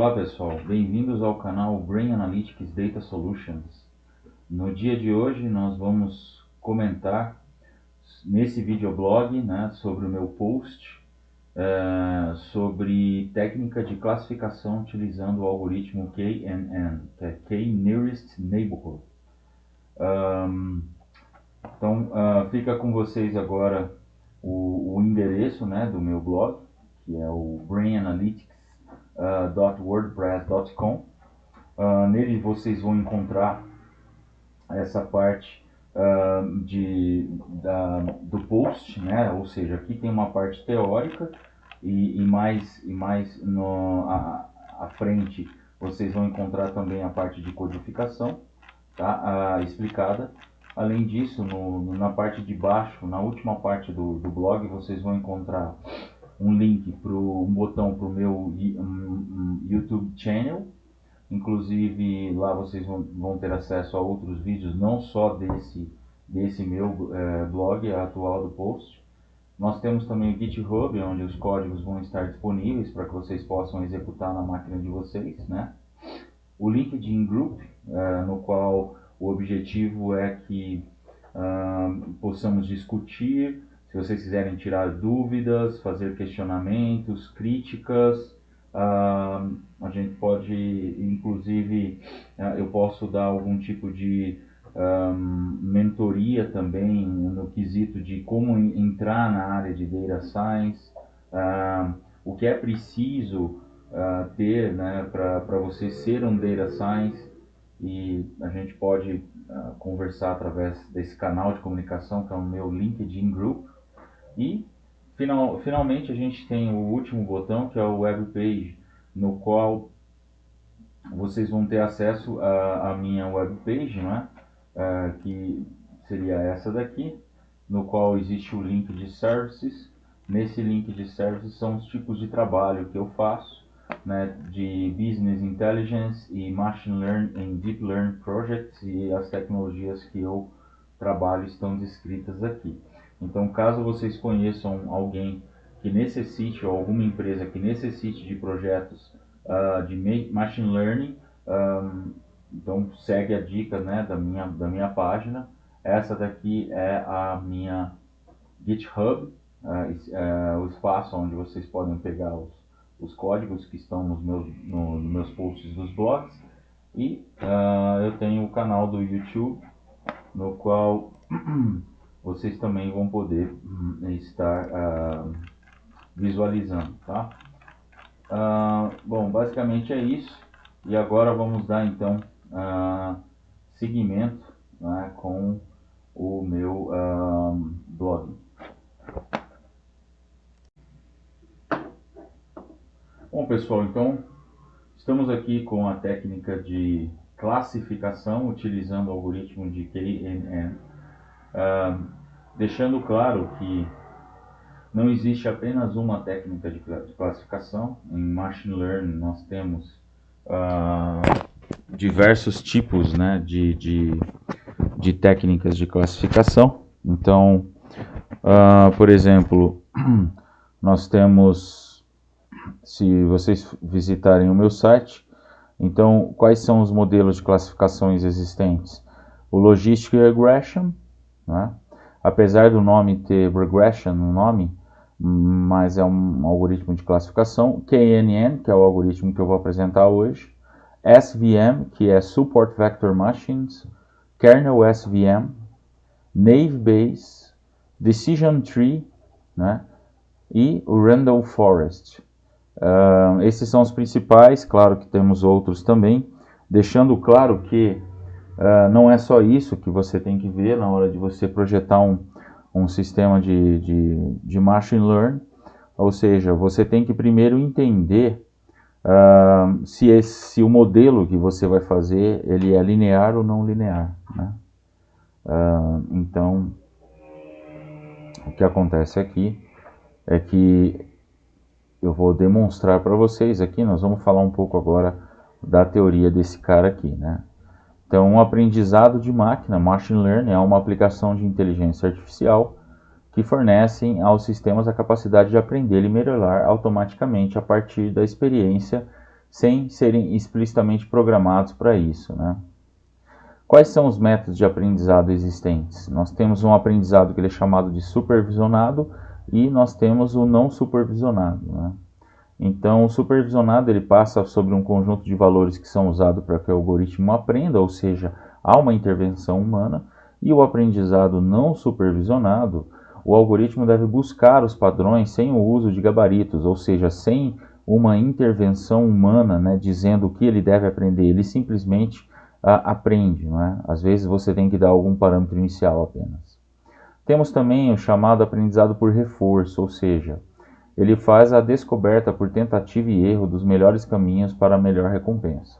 Olá pessoal, bem-vindos ao canal Brain Analytics Data Solutions. No dia de hoje nós vamos comentar nesse videoblog, sobre o meu post sobre técnica de classificação utilizando o algoritmo KNN, que é K-Nearest Neighborhood. Então fica com vocês agora o endereço do meu blog, que é o brainanalytics.wordpress.com. Nele vocês vão encontrar essa parte do post, ou seja, aqui tem uma parte teórica e mais à frente vocês vão encontrar também a parte de codificação, tá? Explicada. Além disso, na parte de baixo, na última parte do blog, vocês vão encontrar um link um botão para o meu YouTube channel. Inclusive lá vocês vão ter acesso a outros vídeos, não só desse meu blog atual do post. Nós temos também o GitHub, onde os códigos vão estar disponíveis para que vocês possam executar na máquina de vocês, O LinkedIn Group, no qual o objetivo é que possamos discutir, se vocês quiserem tirar dúvidas, fazer questionamentos, críticas. A gente pode, inclusive, eu posso dar algum tipo de mentoria também no quesito de como entrar na área de Data Science, o que é preciso ter para você ser um Data Science, e a gente pode conversar através desse canal de comunicação que é o meu LinkedIn Group. E finalmente a gente tem o último botão, que é o Web Page, no qual vocês vão ter acesso à minha web page, que seria essa daqui, no qual existe o link de services. Nesse link de services são os tipos de trabalho que eu faço, de Business Intelligence e Machine Learning e Deep Learning Projects, e as tecnologias que eu trabalho estão descritas aqui. Então, caso vocês conheçam alguém que necessite, ou alguma empresa que necessite de projetos de Machine Learning, então segue a dica da minha página. Essa daqui é a minha GitHub, o espaço onde vocês podem pegar os códigos que estão nos meus posts dos blogs. E eu tenho o canal do YouTube, no qual vocês também vão poder estar visualizando, tá? Bom, basicamente é isso. E agora vamos dar então seguimento com o meu blog. Bom pessoal, então estamos aqui com a técnica de classificação utilizando o algoritmo de KNN, deixando claro que não existe apenas uma técnica de classificação. Em Machine Learning nós temos diversos tipos de técnicas de classificação. Então, por exemplo, nós temos, se vocês visitarem o meu site, então quais são os modelos de classificações existentes? O Logistic Regression, apesar do nome ter regression no nome, mas é um algoritmo de classificação. KNN, que é o algoritmo que eu vou apresentar hoje. SVM, que é Support Vector Machines. Kernel SVM. Naive Bayes. Decision Tree, e o Random Forest. Esses são os principais, claro que temos outros também, deixando claro que não é só isso que você tem que ver na hora de você projetar um sistema de Machine Learning. Ou seja, você tem que primeiro entender se o modelo que você vai fazer ele é linear ou não linear, então, o que acontece aqui é que eu vou demonstrar para vocês aqui. Nós vamos falar um pouco agora da teoria desse cara aqui, Então, um aprendizado de máquina, Machine Learning, é uma aplicação de inteligência artificial que fornecem aos sistemas a capacidade de aprender e melhorar automaticamente a partir da experiência sem serem explicitamente programados para isso, né? Quais são os métodos de aprendizado existentes? Nós temos um aprendizado que ele é chamado de supervisionado e nós temos o não supervisionado, né? Então, o supervisionado ele passa sobre um conjunto de valores que são usados para que o algoritmo aprenda, ou seja, há uma intervenção humana, e o aprendizado não supervisionado, o algoritmo deve buscar os padrões sem o uso de gabaritos, ou seja, sem uma intervenção humana, né, dizendo o que ele deve aprender, ele simplesmente aprende, não é? Às vezes você tem que dar algum parâmetro inicial apenas. Temos também o chamado aprendizado por reforço, ou seja, ele faz a descoberta por tentativa e erro dos melhores caminhos para a melhor recompensa.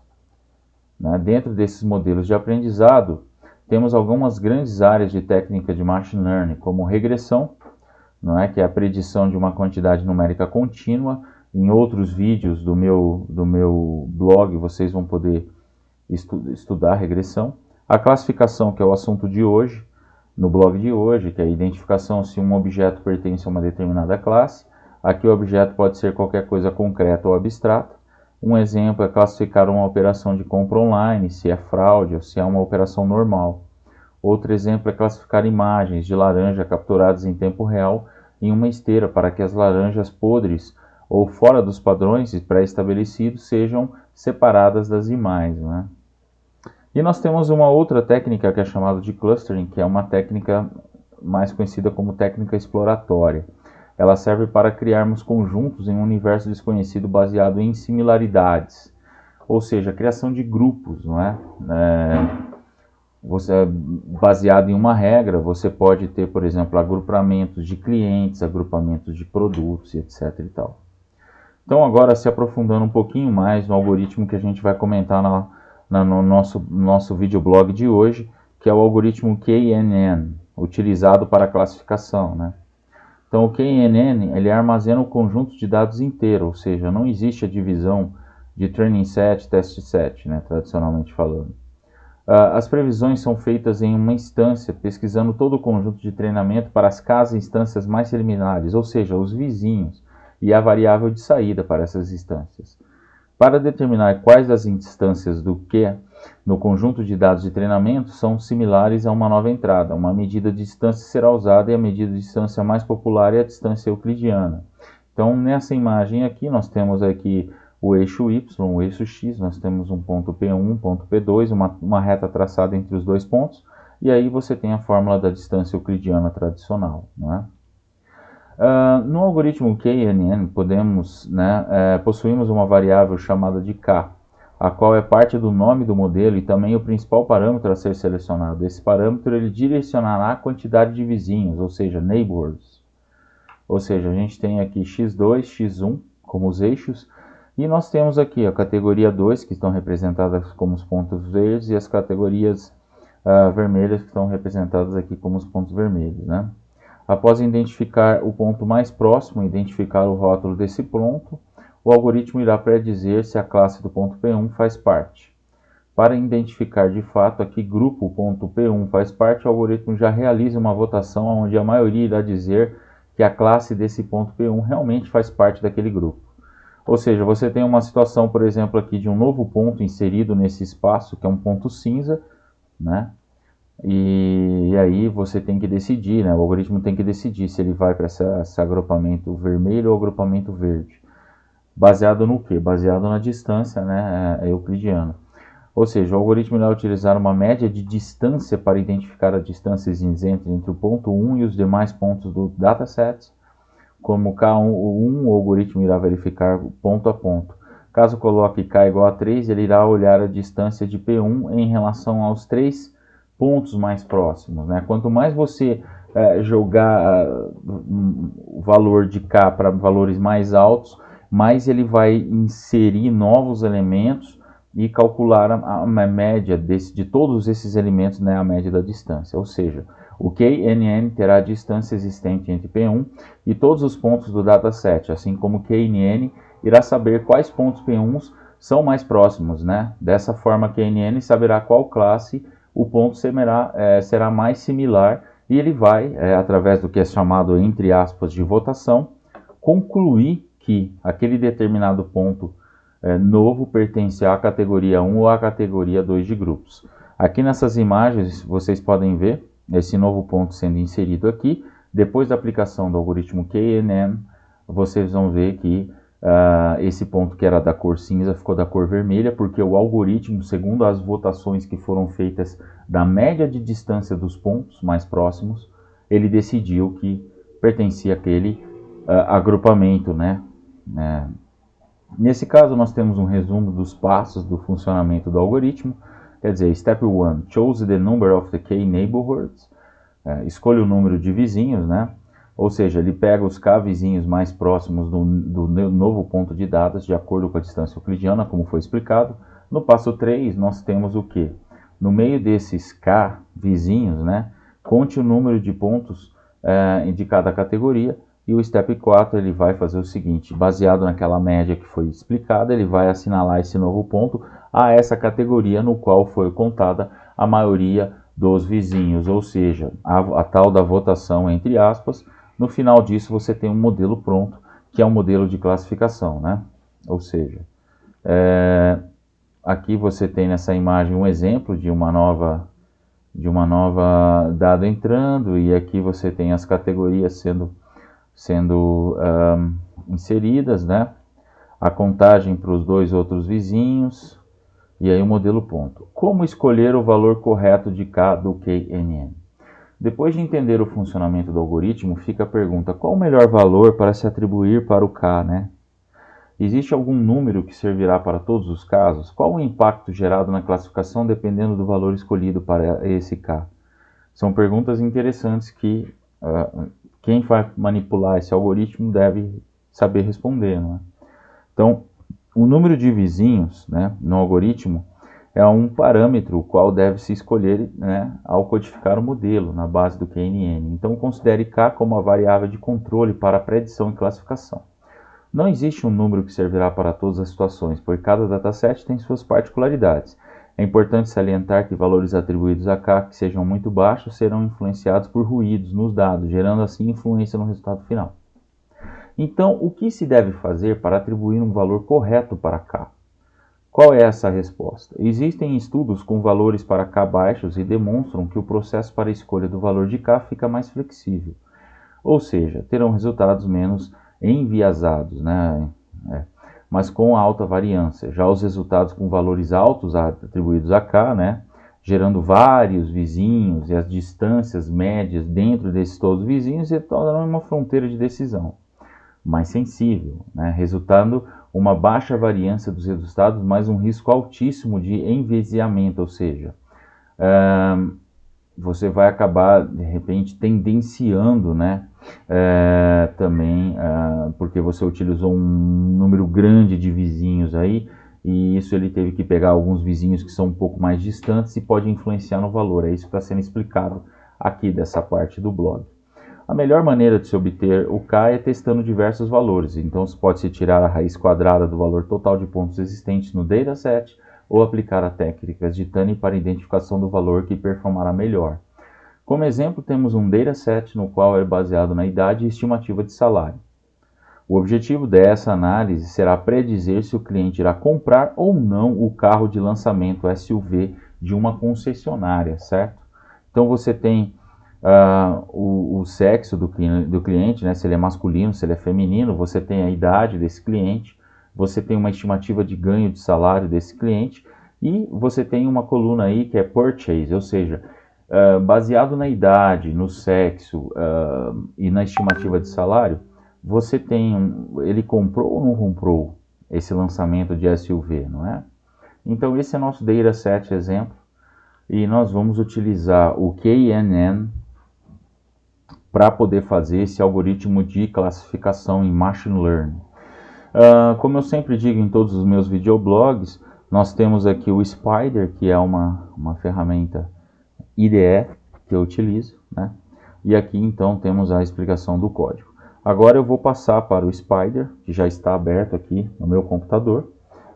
Né? Dentro desses modelos de aprendizado, temos algumas grandes áreas de técnica de machine learning, como regressão, não é? Que é a predição de uma quantidade numérica contínua. Em outros vídeos do meu blog vocês vão poder estudar regressão. A classificação, que é o assunto de hoje, no blog de hoje, que é a identificação se um objeto pertence a uma determinada classe. Aqui o objeto pode ser qualquer coisa concreta ou abstrata. Um exemplo é classificar uma operação de compra online, se é fraude ou se é uma operação normal. Outro exemplo é classificar imagens de laranja capturadas em tempo real em uma esteira para que as laranjas podres ou fora dos padrões pré-estabelecidos sejam separadas das demais, né? E nós temos uma outra técnica que é chamada de clustering, que é uma técnica mais conhecida como técnica exploratória. Ela serve para criarmos conjuntos em um universo desconhecido baseado em similaridades, ou seja, a criação de grupos, não é? Baseado em uma regra, você pode ter, por exemplo, agrupamentos de clientes, agrupamentos de produtos, etc. e tal. Então, agora se aprofundando um pouquinho mais no algoritmo que a gente vai comentar no nosso videoblog de hoje, que é o algoritmo KNN, utilizado para classificação, né? Então, o KNN ele armazena o conjunto de dados inteiro, ou seja, não existe a divisão de training set, test set, né, tradicionalmente falando. As previsões são feitas em uma instância, pesquisando todo o conjunto de treinamento para as casas instâncias mais similares, ou seja, os vizinhos, e a variável de saída para essas instâncias. Para determinar quais das instâncias do que no conjunto de dados de treinamento são similares a uma nova entrada, uma medida de distância será usada e a medida de distância mais popular é a distância euclidiana. Então, nessa imagem aqui, nós temos aqui o eixo Y, o eixo X, nós temos um ponto P1, um ponto P2, uma reta traçada entre os dois pontos, e aí você tem a fórmula da distância euclidiana tradicional, não é? No algoritmo KNN, possuímos uma variável chamada de K, a qual é parte do nome do modelo e também o principal parâmetro a ser selecionado. Esse parâmetro ele direcionará a quantidade de vizinhos, ou seja, neighbors. Ou seja, a gente tem aqui x2, x1 como os eixos, e nós temos aqui a categoria 2, que estão representadas como os pontos verdes, e as categorias vermelhas, que estão representadas aqui como os pontos vermelhos, né? Após identificar o ponto mais próximo, identificar o rótulo desse ponto, o algoritmo irá predizer se a classe do ponto P1 faz parte. Para identificar de fato a que grupo o ponto P1 faz parte, o algoritmo já realiza uma votação onde a maioria irá dizer que a classe desse ponto P1 realmente faz parte daquele grupo. Ou seja, você tem uma situação, por exemplo, aqui de um novo ponto inserido nesse espaço, que é um ponto cinza, né? E aí você tem que decidir, né? O algoritmo tem que decidir se ele vai para esse agrupamento vermelho ou agrupamento verde. Baseado no quê? Baseado na distância, né, euclidiana. Ou seja, o algoritmo vai utilizar uma média de distância para identificar a distância cinzenta entre o ponto 1 e os demais pontos do dataset. Como K1, o algoritmo irá verificar ponto a ponto. Caso coloque K igual a 3, ele irá olhar a distância de P1 em relação aos 3 pontos mais próximos, né? Quanto mais você jogar o valor de K para valores mais altos, mais ele vai inserir novos elementos e calcular a média de todos esses elementos, né, a média da distância. Ou seja, o KNN terá a distância existente entre P1 e todos os pontos do dataset, assim como o KNN irá saber quais pontos P1 são mais próximos, né? Dessa forma, KNN saberá qual classe o ponto será mais similar e ele vai, através do que é chamado, entre aspas, de votação, concluir que aquele determinado ponto novo pertence à categoria 1 ou à categoria 2 de grupos. Aqui nessas imagens vocês podem ver esse novo ponto sendo inserido aqui. Depois da aplicação do algoritmo KNN, vocês vão ver que esse ponto que era da cor cinza ficou da cor vermelha, porque o algoritmo, segundo as votações que foram feitas da média de distância dos pontos mais próximos, ele decidiu que pertencia àquele agrupamento, né? Nesse caso, nós temos um resumo dos passos do funcionamento do algoritmo. Quer dizer, Step 1, choose the number of the K neighborhoods. Escolha o número de vizinhos, né? Ou seja, ele pega os K vizinhos mais próximos do novo ponto de dados, de acordo com a distância euclidiana, como foi explicado. No passo 3, nós temos o quê? No meio desses K vizinhos, né? Conte o número de pontos de cada categoria. E o Step 4 ele vai fazer o seguinte, baseado naquela média que foi explicada, ele vai assinalar esse novo ponto a essa categoria no qual foi contada a maioria dos vizinhos, ou seja, a tal da votação entre aspas. No final disso você tem um modelo pronto, que é um modelo de classificação, né? Ou seja, aqui você tem nessa imagem um exemplo de uma nova dado entrando, e aqui você tem as categorias sendo inseridas, né? A contagem para os dois outros vizinhos, e aí o modelo ponto. Como escolher o valor correto de K do KNN? Depois de entender o funcionamento do algoritmo, fica a pergunta, qual o melhor valor para se atribuir para o K, né? Existe algum número que servirá para todos os casos? Qual o impacto gerado na classificação dependendo do valor escolhido para esse K? São perguntas interessantes que quem vai manipular esse algoritmo deve saber responder, né? Então, o número de vizinhos, né, no algoritmo é um parâmetro o qual deve se escolher, né, ao codificar o modelo na base do KNN. Então, considere K como a variável de controle para a predição e classificação. Não existe um número que servirá para todas as situações, pois cada dataset tem suas particularidades. É importante salientar que valores atribuídos a K que sejam muito baixos serão influenciados por ruídos nos dados, gerando assim influência no resultado final. Então, o que se deve fazer para atribuir um valor correto para K? Qual é essa resposta? Existem estudos com valores para K baixos e demonstram que o processo para a escolha do valor de K fica mais flexível. Ou seja, terão resultados menos enviesados, né? Mas com alta variância. Já os resultados com valores altos atribuídos a K, né, gerando vários vizinhos e as distâncias médias dentro desses todos vizinhos, se tornam uma fronteira de decisão mais sensível, né, resultando uma baixa variância dos resultados, mas um risco altíssimo de enviesamento, ou seja, você vai acabar, de repente, tendenciando, né, também, porque você utilizou um número grande de vizinhos aí, e isso ele teve que pegar alguns vizinhos que são um pouco mais distantes e pode influenciar no valor. É isso que está sendo explicado aqui dessa parte do blog. A melhor maneira de se obter o K é testando diversos valores. Então, pode-se tirar a raiz quadrada do valor total de pontos existentes no dataset ou aplicar a técnicas de Turing para identificação do valor que performará melhor. Como exemplo, temos um dataset no qual é baseado na idade e estimativa de salário. O objetivo dessa análise será predizer se o cliente irá comprar ou não o carro de lançamento SUV de uma concessionária, certo? Então, você tem o sexo do cliente, né, se ele é masculino, se ele é feminino, você tem a idade desse cliente, você tem uma estimativa de ganho de salário desse cliente e você tem uma coluna aí que é purchase, ou seja, baseado na idade, no sexo e na estimativa de salário, você tem, ele comprou ou não comprou esse lançamento de SUV, não é? Então esse é nosso dataset exemplo e nós vamos utilizar o KNN para poder fazer esse algoritmo de classificação em Machine Learning. Como eu sempre digo em todos os meus videoblogs, nós temos aqui o Spider, que é uma ferramenta IDE que eu utilizo, né? E aqui então temos a explicação do código. Agora eu vou passar para o Spider, que já está aberto aqui no meu computador.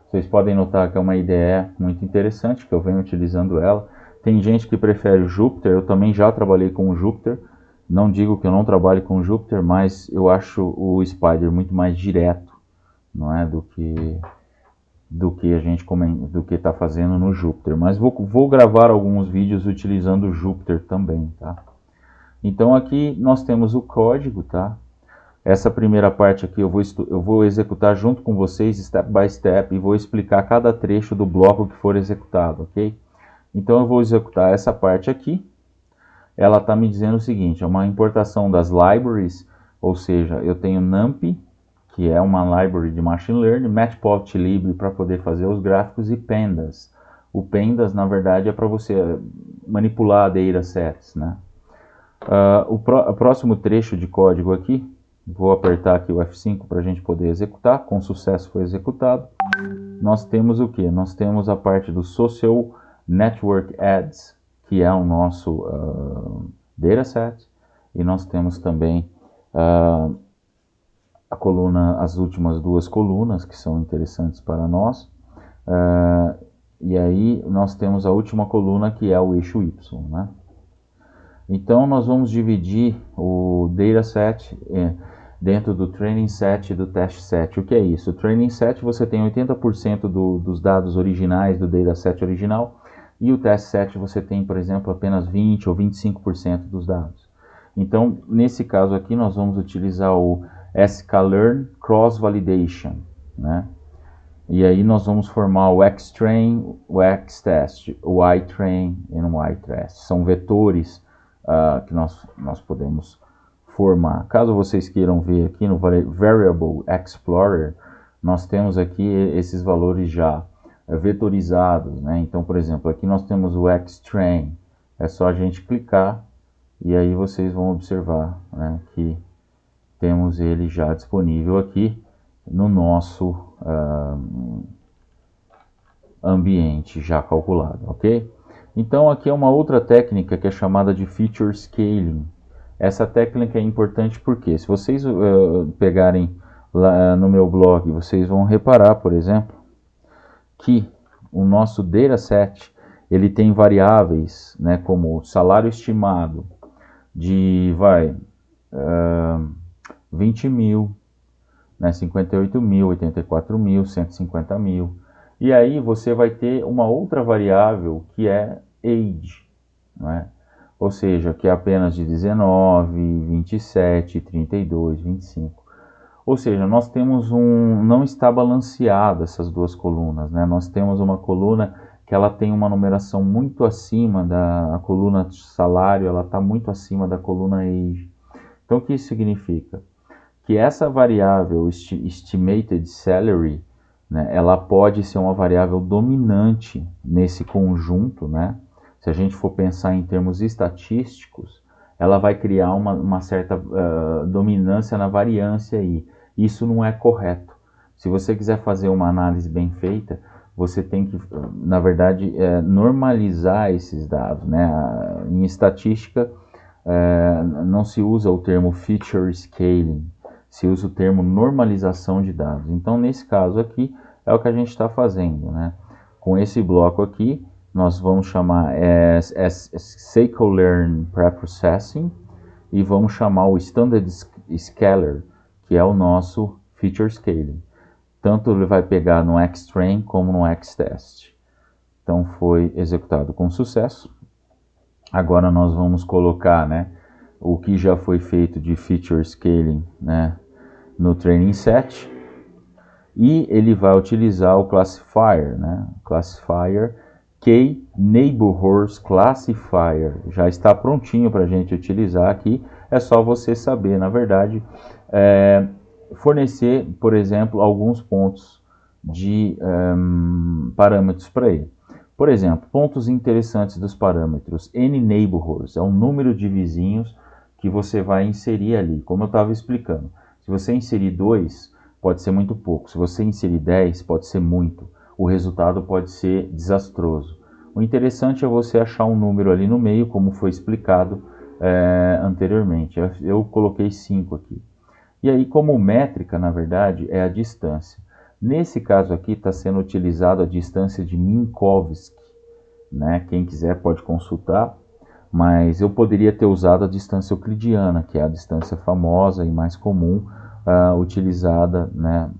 Vocês podem notar que é uma IDE muito interessante, que eu venho utilizando ela. Tem gente que prefere o Jupyter, eu também já trabalhei com o Jupyter. Não digo que eu não trabalhe com o Jupyter, mas eu acho o Spider muito mais direto, não é, do que do que a gente do que está fazendo no Jupyter, mas vou gravar alguns vídeos utilizando o Jupyter também, tá? Então aqui nós temos o código, tá? Essa primeira parte aqui eu vou executar junto com vocês, step by step, e vou explicar cada trecho do bloco que for executado, ok? Então eu vou executar essa parte aqui. Ela está me dizendo o seguinte, é uma importação das libraries, ou seja, eu tenho NumPy, que é uma library de Machine Learning, Matplotlib para poder fazer os gráficos, e Pandas. O Pandas, na verdade, é para você manipular datasets, né? O próximo trecho de código aqui, vou apertar aqui o F5 para a gente poder executar, com sucesso foi executado. Nós temos o que? Nós temos a parte do Social Network Ads, que é o nosso dataset, e nós temos também a coluna, as últimas duas colunas que são interessantes para nós, e aí nós temos a última coluna que é o eixo Y, né? Então nós vamos dividir o dataset dentro do training set e do test set. O que é isso? O training set você tem 80% dos dados originais do dataset original, e o test set você tem, por exemplo, apenas 20 ou 25% dos dados. Então, nesse caso aqui, nós vamos utilizar o sklearn cross validation, né? E aí nós vamos formar o xtrain, o xtest, o itrain e o itest. São vetores que nós podemos formar. Caso vocês queiram ver aqui no Variable Explorer, nós temos aqui esses valores já vetorizados, né? Então, por exemplo, aqui nós temos o xtrain, é só a gente clicar e aí vocês vão observar, né, que temos ele já disponível aqui no nosso ambiente já calculado, ok? Então aqui é uma outra técnica que é chamada de Feature Scaling. Essa técnica é importante porque se vocês pegarem lá no meu blog, vocês vão reparar, por exemplo, que o nosso dataset ele tem variáveis, né, como salário estimado de 20 mil, né, 58 mil, 84 mil, 150 mil. E aí você vai ter uma outra variável que é age, né? Ou seja, que é apenas de 19, 27, 32, 25. Ou seja, nós temos não está balanceado essas duas colunas, né? Nós temos uma coluna que ela tem uma numeração muito acima da coluna salário, ela está muito acima da coluna age. Então o que isso significa? Que essa variável estimated salary, né, ela pode ser uma variável dominante nesse conjunto, né? Se a gente for pensar em termos estatísticos, ela vai criar uma certa dominância na variância aí. Isso não é correto. Se você quiser fazer uma análise bem feita, você tem que, na verdade, normalizar esses dados, né? Em estatística, não se usa o termo feature scaling, se usa o termo normalização de dados. Então, nesse caso aqui, é o que a gente está fazendo, né? Com esse bloco aqui, nós vamos chamar sklearn preprocessing e vamos chamar o standard scaler, que é o nosso feature scaling. Tanto ele vai pegar no xtrain como no xtest. Então foi executado com sucesso. Agora nós vamos colocar, né, o que já foi feito de feature scaling, né, no training set. E ele vai utilizar o classifier, né, classifier K-Neighborhoods Classifier. Já está prontinho para a gente utilizar aqui. É só você saber, na verdade, fornecer, por exemplo, alguns pontos de parâmetros para ele. Por exemplo, pontos interessantes dos parâmetros. N-Neighborhoods é o número de vizinhos que você vai inserir ali. Como eu estava explicando, se você inserir 2, pode ser muito pouco. Se você inserir 10, pode ser muito. O resultado pode ser desastroso. O interessante é você achar um número ali no meio, como foi explicado anteriormente. Eu coloquei 5 aqui. E aí, como métrica, na verdade, é a distância. Nesse caso aqui, está sendo utilizada a distância de Minkowski, né? Quem quiser pode consultar, mas eu poderia ter usado a distância euclidiana, que é a distância famosa e mais comum utilizada, né,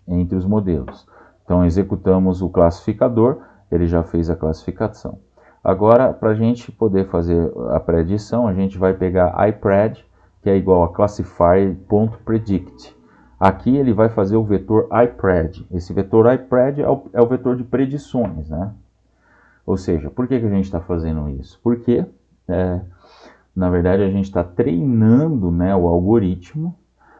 entre os modelos. Então executamos o classificador, ele já fez a classificação. Agora, para a gente poder fazer a predição, a gente vai pegar IPRED, que é igual a classifier.predict. Aqui ele vai fazer o vetor IPRED. Esse vetor IPRED é o vetor de predições, né? Ou seja, por que a gente está fazendo isso? Porque, na verdade, a gente está treinando, né, o algoritmo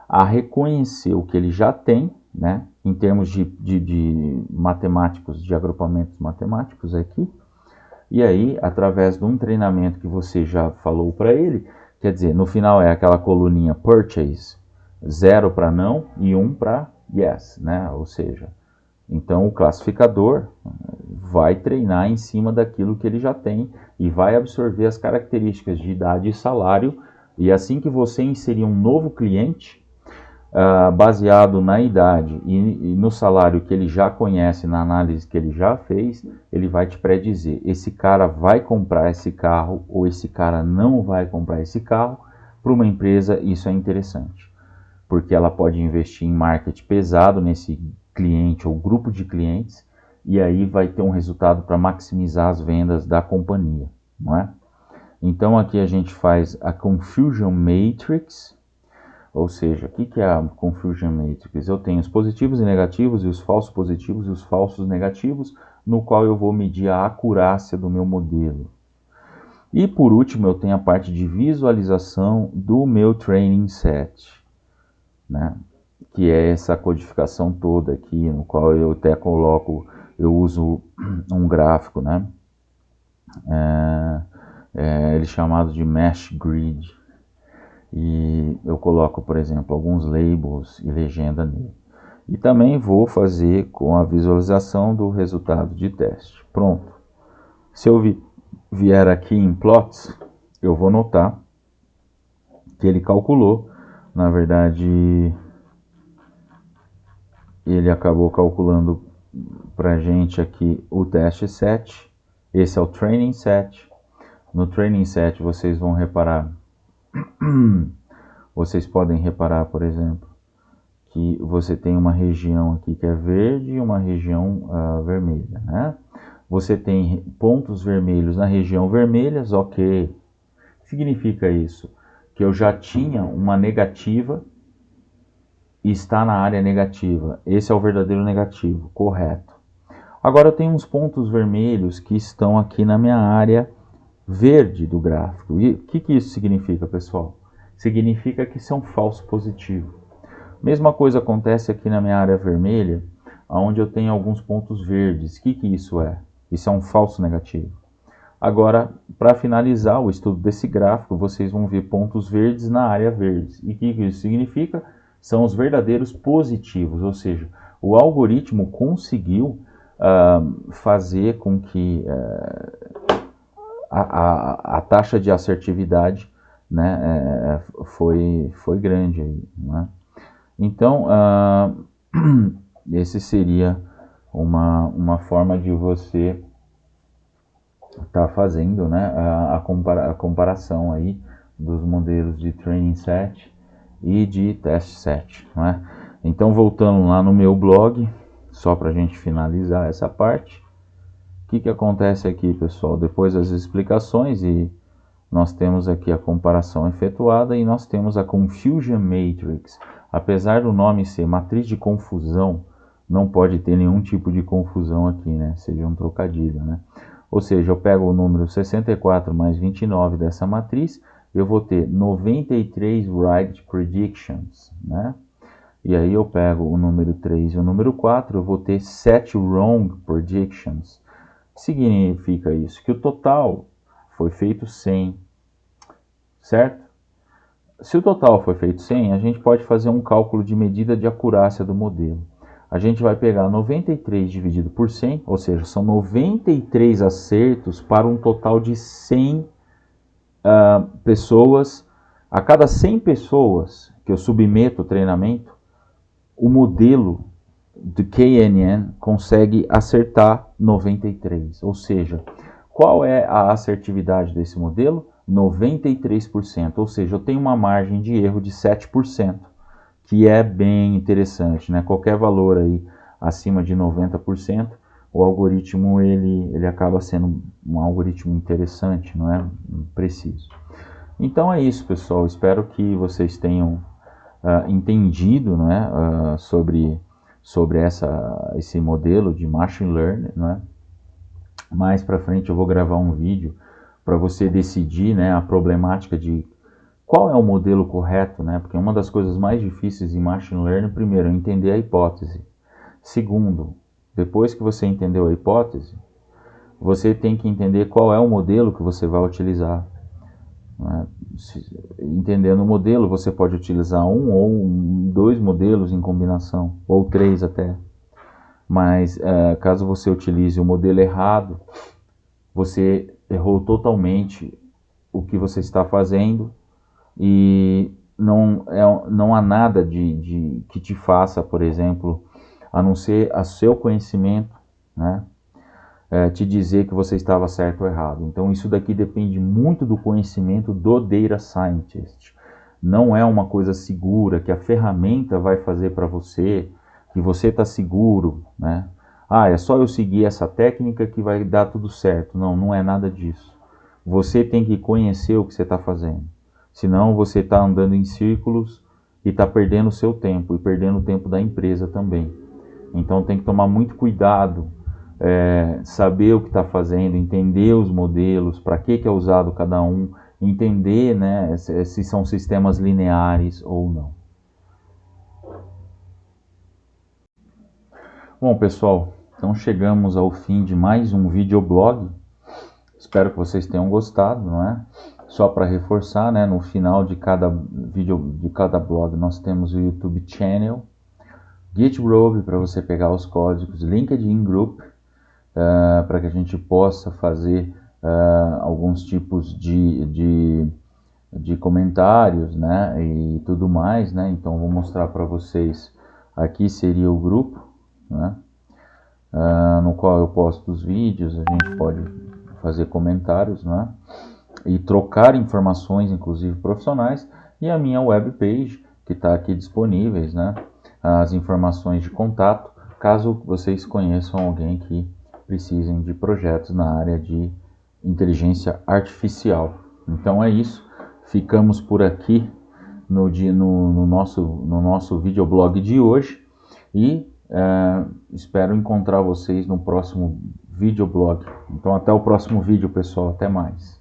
a reconhecer o que ele já tem, né, em termos de matemáticos, de agrupamentos matemáticos aqui. E aí, através de um treinamento que você já falou para ele, quer dizer, no final é aquela coluninha purchase, 0 para não e 1 para yes, né? Ou seja, então o classificador vai treinar em cima daquilo que ele já tem e vai absorver as características de idade e salário. E assim que você inserir um novo cliente, baseado na idade e no salário que ele já conhece, na análise que ele já fez, ele vai te predizer, esse cara vai comprar esse carro ou esse cara não vai comprar esse carro. Para uma empresa isso é interessante, porque ela pode investir em marketing pesado nesse cliente ou grupo de clientes, e aí vai ter um resultado para maximizar as vendas da companhia, não é? Então aqui a gente faz a Confusion Matrix. Ou seja, o que é a Confusion Matrix? Eu tenho os positivos e negativos, e os falsos positivos e os falsos negativos, no qual eu vou medir a acurácia do meu modelo. E por último, eu tenho a parte de visualização do meu training set, né? Que é essa codificação toda aqui, no qual eu até coloco, eu uso um gráfico, né? Ele é chamado de Mesh Grid. E eu coloco, por exemplo, alguns labels e legenda nele. E também vou fazer com a visualização do resultado de teste. Pronto. Se eu vier aqui em plots, eu vou notar que ele calculou. Na verdade, ele acabou calculando para a gente aqui o teste set. Esse é o training set. No training set vocês vão reparar... Vocês podem reparar, por exemplo, que você tem uma região aqui que é verde e uma região vermelha, né? Você tem pontos vermelhos na região vermelha, ok. Significa isso? Que eu já tinha uma negativa e está na área negativa. Esse é o verdadeiro negativo, correto. Agora eu tenho uns pontos vermelhos que estão aqui na minha área verde do gráfico. E o que isso significa, pessoal? Significa que isso é um falso positivo. Mesma coisa acontece aqui na minha área vermelha, onde eu tenho alguns pontos verdes. O que isso é? Isso é um falso negativo. Agora, para finalizar o estudo desse gráfico, vocês vão ver pontos verdes na área verde. E o que isso significa? São os verdadeiros positivos, ou seja, o algoritmo conseguiu fazer com que a taxa de assertividade, né, foi grande aí, né? Então esse seria uma forma de você estar fazendo, né, a comparação aí dos modelos de training set e de test set, né? Então voltando lá no meu blog, só para a gente finalizar essa parte, o que acontece aqui, pessoal? Depois das explicações, e nós temos aqui a comparação efetuada e nós temos a Confusion Matrix. Apesar do nome ser matriz de confusão, não pode ter nenhum tipo de confusão aqui, né? Seja um trocadilho, né? Ou seja, eu pego o número 64 mais 29 dessa matriz, eu vou ter 93 right predictions, né? E aí eu pego o número 3 e o número 4, eu vou ter 7 wrong predictions. Significa isso? Que o total foi feito 100, certo? Se o total foi feito 100, a gente pode fazer um cálculo de medida de acurácia do modelo. A gente vai pegar 93 dividido por 100, ou seja, são 93 acertos para um total de 100 pessoas. A cada 100 pessoas que eu submeto o treinamento, o modelo do KNN consegue acertar 93, ou seja, qual é a assertividade desse modelo? 93%, ou seja, eu tenho uma margem de erro de 7%, que é bem interessante, né? Qualquer valor aí acima de 90%, o algoritmo ele acaba sendo um algoritmo interessante, não é? Preciso. Então é isso, pessoal. Espero que vocês tenham entendido, não é? Sobre esse modelo de Machine Learning, não é? Mais para frente eu vou gravar um vídeo para você decidir, né, a problemática de qual é o modelo correto, né? Porque uma das coisas mais difíceis em Machine Learning, primeiro, é entender a hipótese. Segundo, depois que você entendeu a hipótese, você tem que entender qual é o modelo que você vai utilizar. Né? Entendendo o modelo, você pode utilizar um ou dois modelos em combinação, ou três até. Mas caso você utilize o modelo errado, você errou totalmente o que você está fazendo e não há nada que te faça, por exemplo, a não ser a seu conhecimento, né, te dizer que você estava certo ou errado. Então isso daqui depende muito do conhecimento do Data Scientist. Não é uma coisa segura que a ferramenta vai fazer para você, que você está seguro, né? Ah, é só eu seguir essa técnica que vai dar tudo certo. Não, não é nada disso. Você tem que conhecer o que você está fazendo. Senão você está andando em círculos e está perdendo o seu tempo e perdendo o tempo da empresa também. Então tem que tomar muito cuidado, saber o que está fazendo, entender os modelos, para que é usado cada um, entender, né, se são sistemas lineares ou não. Bom, pessoal, então chegamos ao fim de mais um videoblog. Espero que vocês tenham gostado, não é? Só para reforçar, né, no final de cada vídeo, de cada blog, nós temos o YouTube Channel, GitHub para você pegar os códigos, LinkedIn Group para que a gente possa fazer alguns tipos de comentários, né, e tudo mais, né? Então vou mostrar para vocês. Aqui seria o grupo, né, no qual eu posto os vídeos, a gente pode fazer comentários, né, e trocar informações, inclusive profissionais, e a minha webpage, que está aqui disponíveis, né, as informações de contato, caso vocês conheçam alguém que precisem de projetos na área de inteligência artificial. Então é isso, ficamos por aqui no nosso videoblog de hoje e espero encontrar vocês no próximo videoblog. Então até o próximo vídeo, pessoal, até mais.